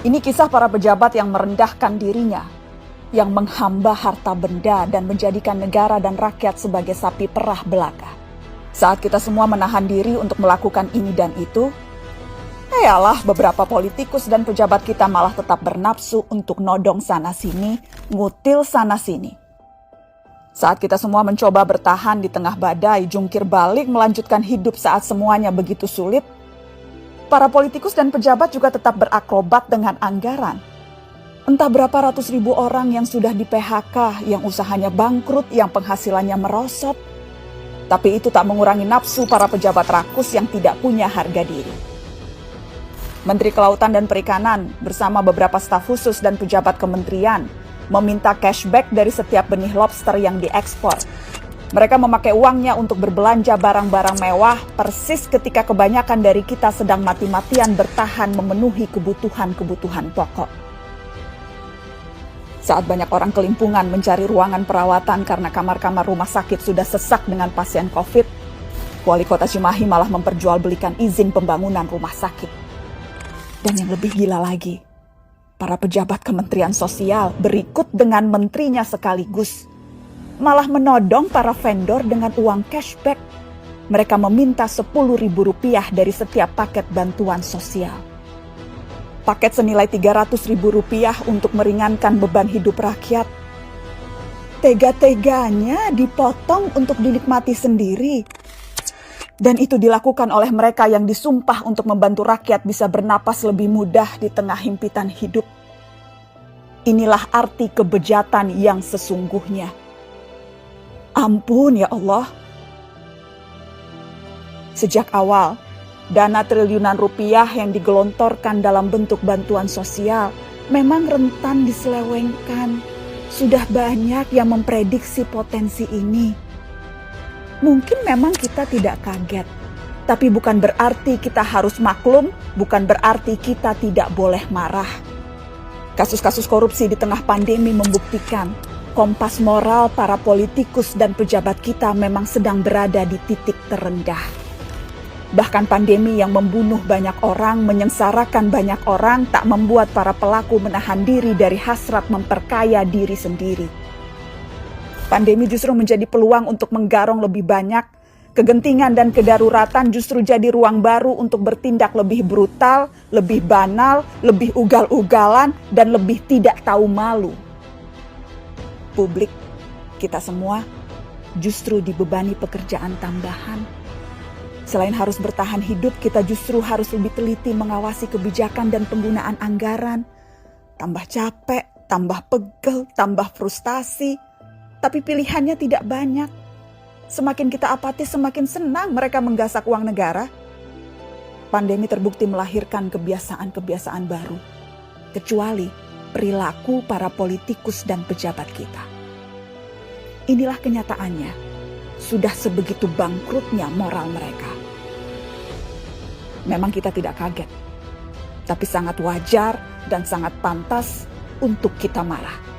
Ini kisah para pejabat yang merendahkan dirinya, yang menghamba harta benda dan menjadikan negara dan rakyat sebagai sapi perah belaka. Saat kita semua menahan diri untuk melakukan ini dan itu, beberapa politikus dan pejabat kita malah tetap bernafsu untuk nodong sana-sini, ngutil sana-sini. Saat kita semua mencoba bertahan di tengah badai, jungkir balik melanjutkan hidup saat semuanya begitu sulit, para politikus dan pejabat juga tetap berakrobat dengan anggaran. Entah berapa ratus ribu orang yang sudah di PHK, yang usahanya bangkrut, yang penghasilannya merosot. Tapi itu tak mengurangi nafsu para pejabat rakus yang tidak punya harga diri. Menteri Kelautan dan Perikanan bersama beberapa staf khusus dan pejabat kementerian meminta cashback dari setiap benih lobster yang diekspor. Mereka memakai uangnya untuk berbelanja barang-barang mewah persis ketika kebanyakan dari kita sedang mati-matian bertahan memenuhi kebutuhan-kebutuhan pokok. Saat banyak orang kelimpungan mencari ruangan perawatan karena kamar-kamar rumah sakit sudah sesak dengan pasien COVID, Wali Kota Cimahi malah memperjualbelikan izin pembangunan rumah sakit. Dan yang lebih gila lagi, para pejabat Kementerian Sosial berikut dengan menterinya sekaligus malah menodong para vendor dengan uang cashback. Mereka meminta Rp10.000 dari setiap paket bantuan sosial. Paket senilai Rp300.000 untuk meringankan beban hidup rakyat. Tega-teganya dipotong untuk dinikmati sendiri. Dan itu dilakukan oleh mereka yang disumpah untuk membantu rakyat bisa bernapas lebih mudah di tengah himpitan hidup. Inilah arti kebejatan yang sesungguhnya. Ampun ya Allah. Sejak awal, dana triliunan rupiah yang digelontorkan dalam bentuk bantuan sosial memang rentan diselewengkan. Sudah banyak yang memprediksi potensi ini. Mungkin memang kita tidak kaget, tapi bukan berarti kita harus maklum, bukan berarti kita tidak boleh marah. Kasus-kasus korupsi di tengah pandemi membuktikan kompas moral para politikus dan pejabat kita memang sedang berada di titik terendah. Bahkan pandemi yang membunuh banyak orang, menyengsarakan banyak orang, tak membuat para pelaku menahan diri dari hasrat memperkaya diri sendiri. Pandemi justru menjadi peluang untuk menggarong lebih banyak. Kegentingan dan kedaruratan justru jadi ruang baru untuk bertindak lebih brutal, lebih banal, lebih ugal-ugalan, dan lebih tidak tahu malu. Publik, kita semua justru dibebani pekerjaan tambahan. Selain harus bertahan hidup, kita justru harus lebih teliti mengawasi kebijakan dan penggunaan anggaran. Tambah capek, tambah pegel, tambah frustasi. Tapi pilihannya tidak banyak. Semakin kita apatis, semakin senang mereka menggasak uang negara. Pandemi terbukti melahirkan kebiasaan-kebiasaan baru. Kecuali perilaku para politikus dan pejabat kita. Inilah kenyataannya, sudah sebegitu bangkrutnya moral mereka. Memang kita tidak kaget, tapi sangat wajar dan sangat pantas untuk kita marah.